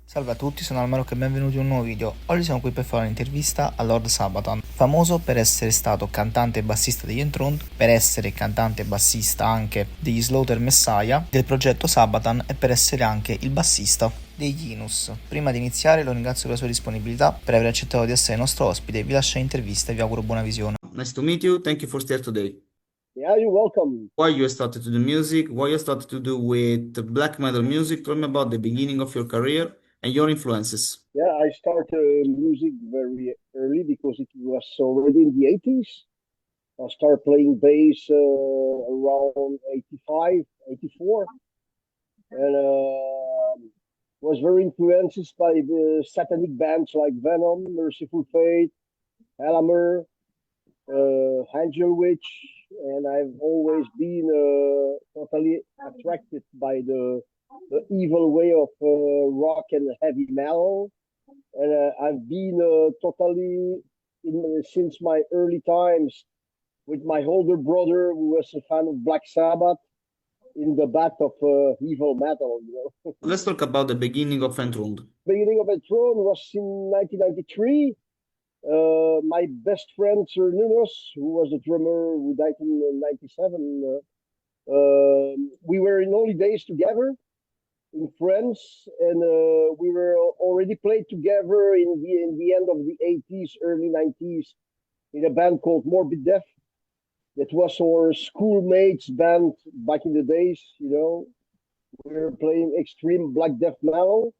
Salve a tutti, sono Almaro e benvenuti in un nuovo video. Oggi siamo qui per fare un'intervista a Lord Sabathan, famoso per essere stato cantante e bassista degli Enthroned, per essere cantante e bassista anche degli Slaugher Messiah, del progetto Sabathan e per essere anche il bassista degli Heinous. Prima di iniziare lo ringrazio per la sua disponibilità, per aver accettato di essere nostro ospite, vi lascio l'intervista e vi auguro buona visione. Nice to meet you, thank you for staying today. Yeah, you're welcome. Why you started to do music, why you started to do with black metal music, tell me about the beginning of your career and your influences. Yeah, I started music very early because it was already in the 80s. I started playing bass around 85, 84, and was very influenced by the satanic bands like Venom, Merciful Fate, Hammer, Angel Witch, and I've always been totally attracted by the evil way of rock and heavy metal. And I've been totally since my early times with my older brother, who was a fan of Black Sabbath, in the bath of evil metal. Let's talk about the beginning of Enthroned. Beginning of a Throne was in 1993. My best friend Cernunnos, who was the drummer who died in '97, we were in holidays together in France, and we were already played together in the end of the '80s, early '90s, in a band called Morbid Death. That was our schoolmates band back in the days. We were playing extreme black death metal,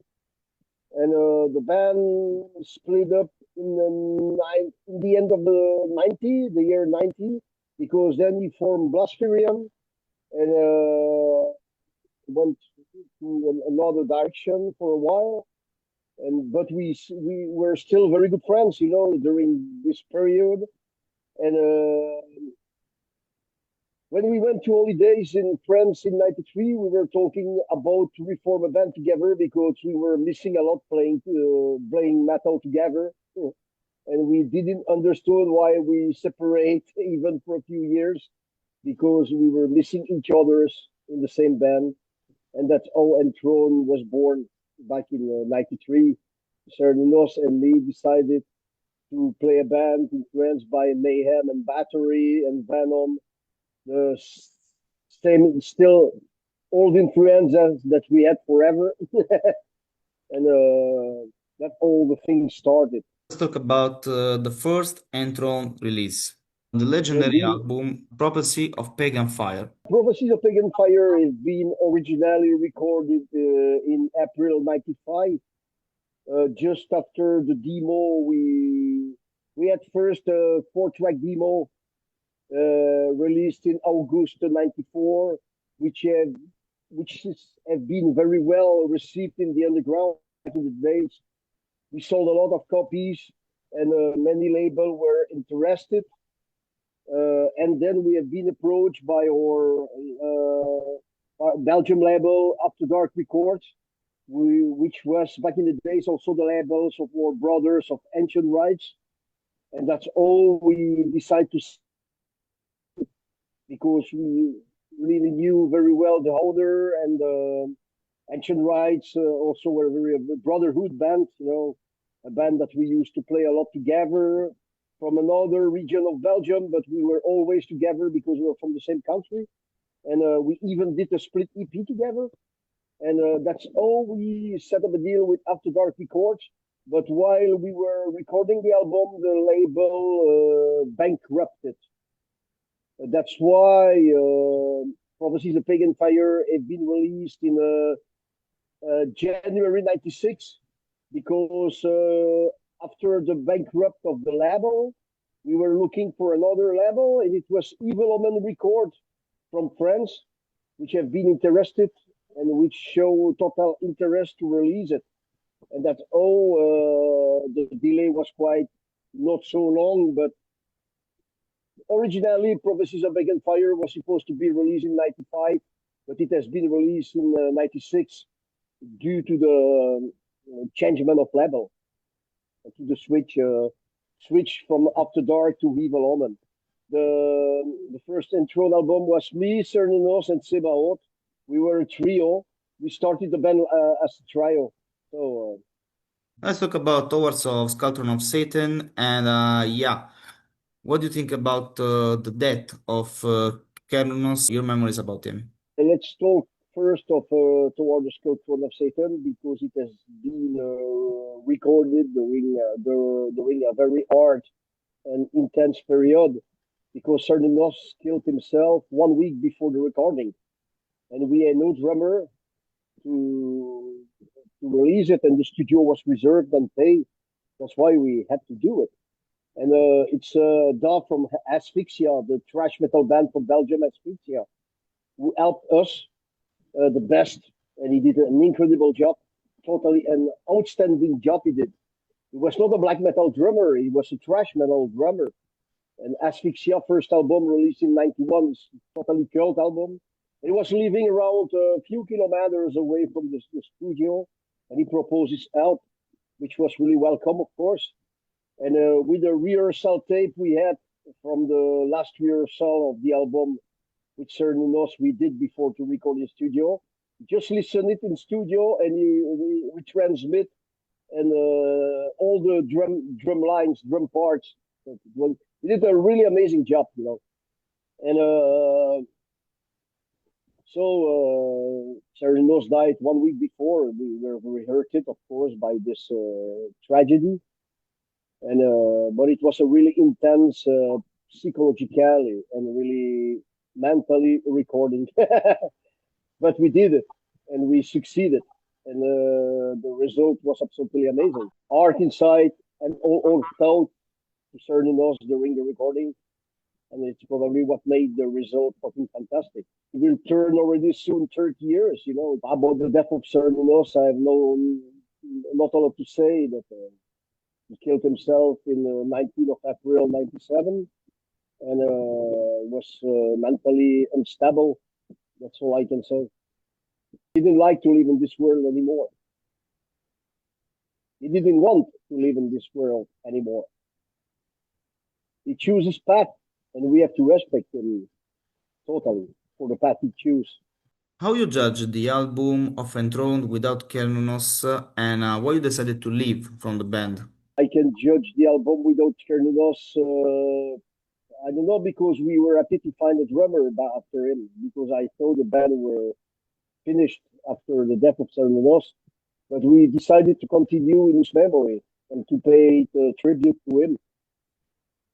and the band split up in the end of the year '90, because then we formed Blaspherium and went to another direction for a while. But we were still very good friends, during this period. And when we went to holidays in France in '93, we were talking about to reform a band together because we were missing a lot playing metal together, and we didn't understand why we separate even for a few years, because we were missing each other's in the same band. And that's how Enthroned was born back in '93. Cernunnos and me decided to play a band influenced by Mayhem and Battery and Venom, the same, still old influences that we had forever. And that all the things started. Let's talk about the first Enthroned release, the legendary The album Prophecy of Pagan Fire. Prophecies of Pagan Fire has been originally recorded in April '95. Just after the demo, we had first a 4-track demo released in August '94, which have been very well received in the underground in the days. We sold a lot of copies, and many labels were interested. And then we have been approached by our Belgium label, After Dark Records, which was back in the days also the labels of our brothers of Ancient Rights. And that's all we decided to, because we really knew very well the owner, and Ancient Rights also were very a brotherhood band, a band that we used to play a lot together from another region of Belgium, but we were always together because we were from the same country. And we even did a split EP together. And that's all we set up a deal with After Dark Records. But while we were recording the album, the label bankrupted. That's why Prophecies of Pagan Fire have been released in January '96, because after the bankrupt of the label, we were looking for another label, and it was Evil Omen Record from France, which have been interested and which show total interest to release it. And that's all. The delay was quite not so long, but originally Prophecies of Pagan Fire was supposed to be released in '95, but it has been released in '96 due to the changement of label, to the switch from After Dark to Evil Omen. The first Enthroned album was me, Cernunnos, and Sabathan. We were a trio. We started the band as a trio. So Let's talk about Towards of Sculptor of Satan, and yeah, what do you think about the death of Cernunnos? Your memories about him? And let's talk first of Toward the Scorpion of Satan because it has been recorded during a very hard and intense period because Cernunnos killed himself 1 week before the recording, and we had no drummer to release it, and the studio was reserved and paid. That's why we had to do it. And it's Dave from Asphyxia, the thrash metal band from Belgium, Asphyxia, who helped us the best, and he did an incredible job, totally an outstanding job he did. He was not a black metal drummer; he was a thrash metal drummer. And Asphyxia first album released in '91 is totally cult album. He was living around a few kilometers away from the studio, and he proposed his help, which was really welcome, of course. And with the rehearsal tape we had from the last rehearsal of the album with Cernunnos we did before to record in studio, just listen it in studio and we transmit and all the drum lines, drum parts. He did a really amazing job, you know. And Cernunnos died 1 week before. We were hurted, of course, by this tragedy. And but it was a really intense psychologically and really mentally recording. But we did it and we succeeded, and the result was absolutely amazing. Art inside and all felt to Cernunnos during the recording, and it's probably what made the result fucking fantastic. It will turn already soon 30 years, you know. About the death of Cernunnos, I have not a lot to say. That he killed himself in 19th of April 97 and was mentally unstable. That's all I can say. He didn't like to live in this world anymore. He didn't want to live in this world anymore. He chose his path, and we have to respect him totally for the path he chose. How you judge the album of Enthroned without Cernunnos, and why you decided to leave from the band? I can judge the album without Cernunnos. I don't know because we were happy to find a drummer after him because I thought the band were finished after the death of Cernunnos, but we decided to continue in his memory and to pay tribute to him.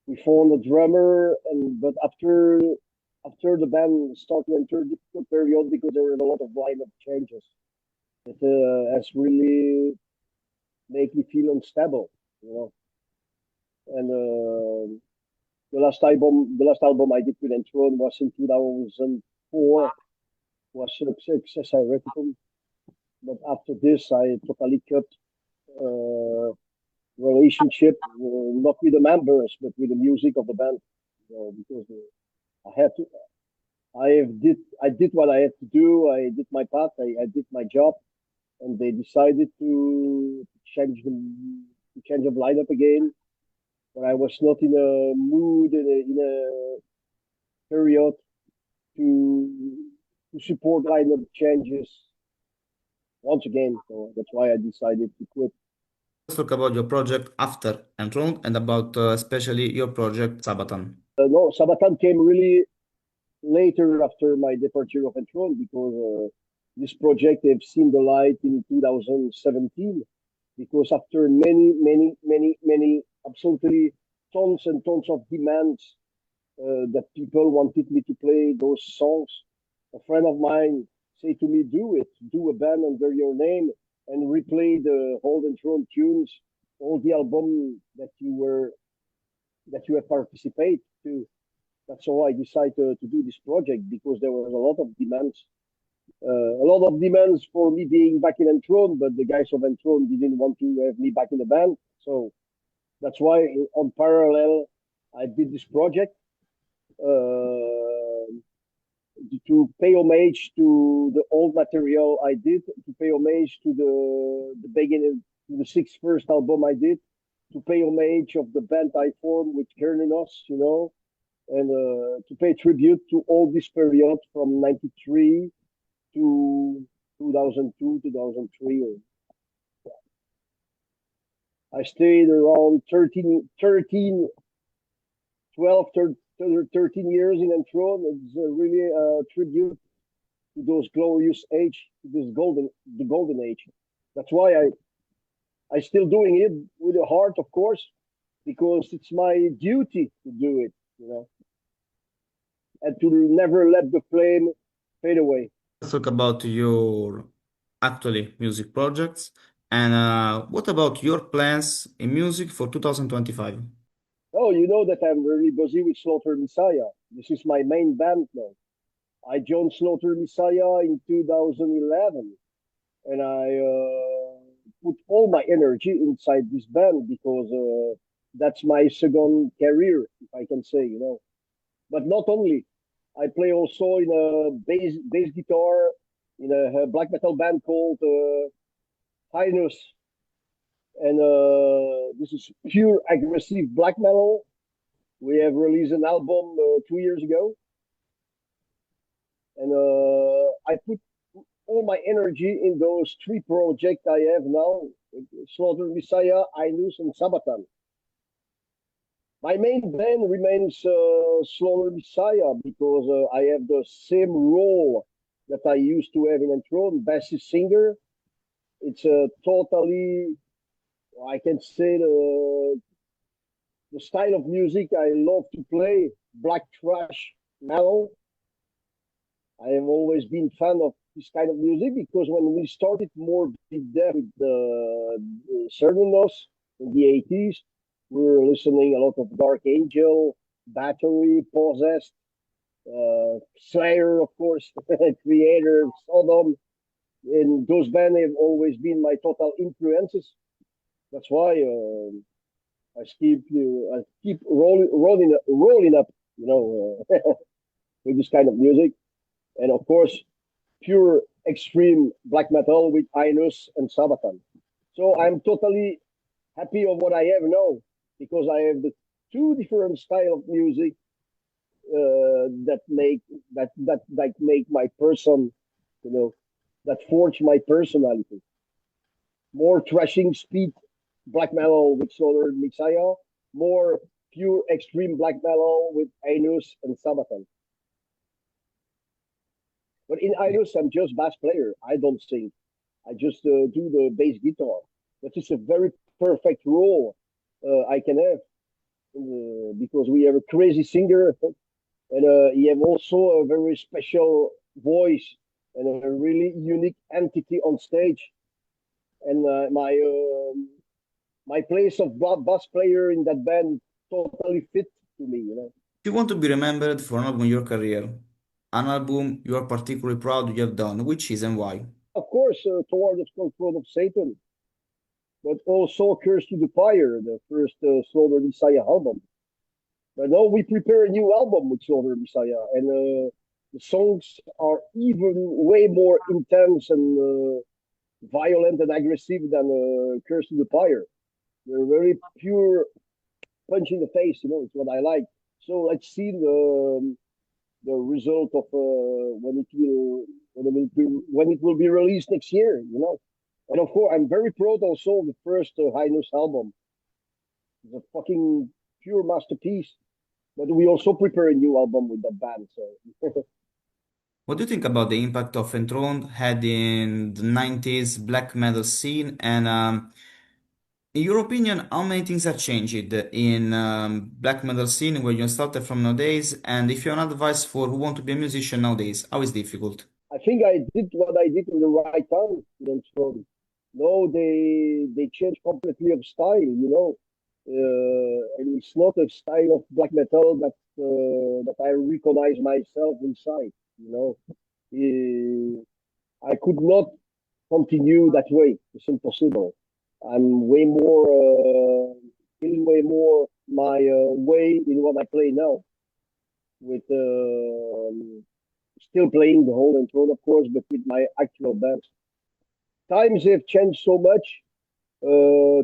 We found a drummer, and but after the band started to enter a difficult period because there were a lot of lineup changes, it has really made me feel unstable, you know. And the last album I did with Enthroned was in 2004, was Success Heretical. But after this, I totally cut relationship, not with the members, but with the music of the band. You know, because I had to, I did what I had to do. I did my part. I did my job, and they decided to change the lineup again. But I was not in a mood in a period to support lineup changes once again. So that's why I decided to quit. Let's talk about your project after Enthroned and about especially your project Sabathan. No, Sabathan came really later after my departure of Enthroned because this project have seen the light in 2017 because after many absolutely tons and tons of demands that people wanted me to play those songs, a friend of mine said to me, do a band under your name and replay the Hold and Throne tunes, all the album that you have participated to. That's how I decided to do this project because there was a lot of demands. A lot of demands for me being back in Enthroned, but the guys of Enthroned didn't want to have me back in the band. So that's why, on parallel, I did this project to pay homage to the old material I did, to pay homage to the beginning, to the first album I did, to pay homage of the band I formed with Cernunnos, you know, and to pay tribute to all this period from '93 to 2002, 2003. I stayed around 12, 13 years in Enthroned. It's really a tribute to those glorious age, to the golden age. That's why I still doing it with a heart, of course, because it's my duty to do it, and to never let the flame fade away. Let's talk about your actually music projects and what about your plans in music for 2025? Oh, you know that I'm really busy with Slaughter Messiah. This is my main band now. I joined Slaughter Messiah in 2011, and I put all my energy inside this band because that's my second career, if I can say, But not only, I play also in a bass guitar in a black metal band called Heinous, and this is pure aggressive black metal. We have released an album 2 years ago, and I put all my energy in those three projects I have now: Slaughter Messiah, Heinous, and Sabathan. My main band remains Slaughter Messiah because I have the same role that I used to have in Enthroned, bassist singer. It's a totally, I can say, the style of music I love to play, black thrash metal. I have always been fan of this kind of music because when we started more with the Cernunnos in the 80s, we were listening a lot of Dark Angel, Battery, Possessed, Slayer, of course, Creator, Sodom. And those bands have always been my total influences. That's why I keep rolling up, with this kind of music. And of course, pure extreme black metal with Heinous and Sabathan. So I'm totally happy of what I have now because I have the two different style of music that make my person, you know, that forge my personality. More thrashing speed black metal with Solar Messiah, more pure extreme black metal with Heinous and Sabaton. But in Heinous, I'm just bass player. I don't sing. I just do the bass guitar. But it's a very perfect role I can have because we have a crazy singer and he have also a very special voice and a really unique entity on stage. And my place of bass player in that band totally fit to me. If you want to be remembered for an album in your career, an album you are particularly proud you have done, which is and why? Of course, Toward the Control of Satan, but also Curse to the Fire, the first Slaughter Messiah album. But now we prepare a new album with Slaughter Messiah, and the songs are even way more intense and violent and aggressive than Curse to the Fire. They're very pure punch in the face, it's what I like. So let's see the result of when it will be released next year. And of course, I'm very proud also of the first Heinous album. It's a fucking pure masterpiece. But we also prepare a new album with that band. So What do you think about the impact of Enthroned had in the 90s black metal scene? And in your opinion, how many things have changed in black metal scene where you started from nowadays? And if you have an advice for who want to be a musician nowadays, how is difficult? I think I did what I did in the right time. So, no, they changed completely of style. And it's not a style of black metal that I recognize myself inside. Uh, I could not continue that way. It's impossible. I'm way more feeling way more my way in what I play now. With still playing the whole intro, of course, but with my actual band. Times have changed so much.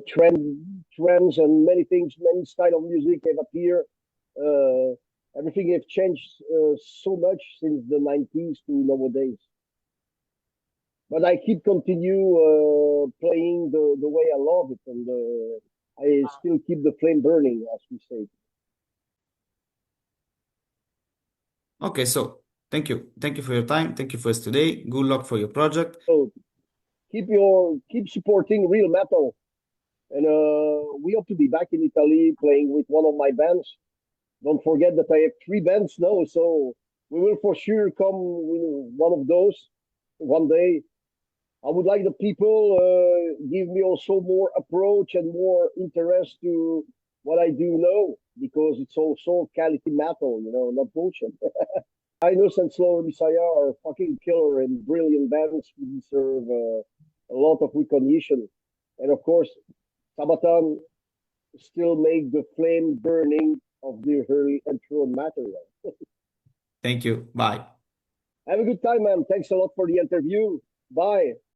Trends and many things, many style of music have appeared. Everything have changed so much since the 90s to nowadays. But I keep continue playing the way I love it, and I still keep the flame burning, as we say. Okay, so thank you. Thank you for your time. Thank you for today. Good luck for your project. So keep supporting real metal, and we hope to be back in Italy playing with one of my bands. Don't forget that I have three bands now, so we will for sure come with one of those one day. I would like the people give me also more approach and more interest to what I do now because it's also quality metal, not bullshit. Heinous and Slaugher Messiah are fucking killer and brilliant bands who deserve a lot of recognition. And of course, Sabathan still make the flame burning of the early Enthroned material. Thank you. Bye. Have a good time, man. Thanks a lot for the interview. Bye.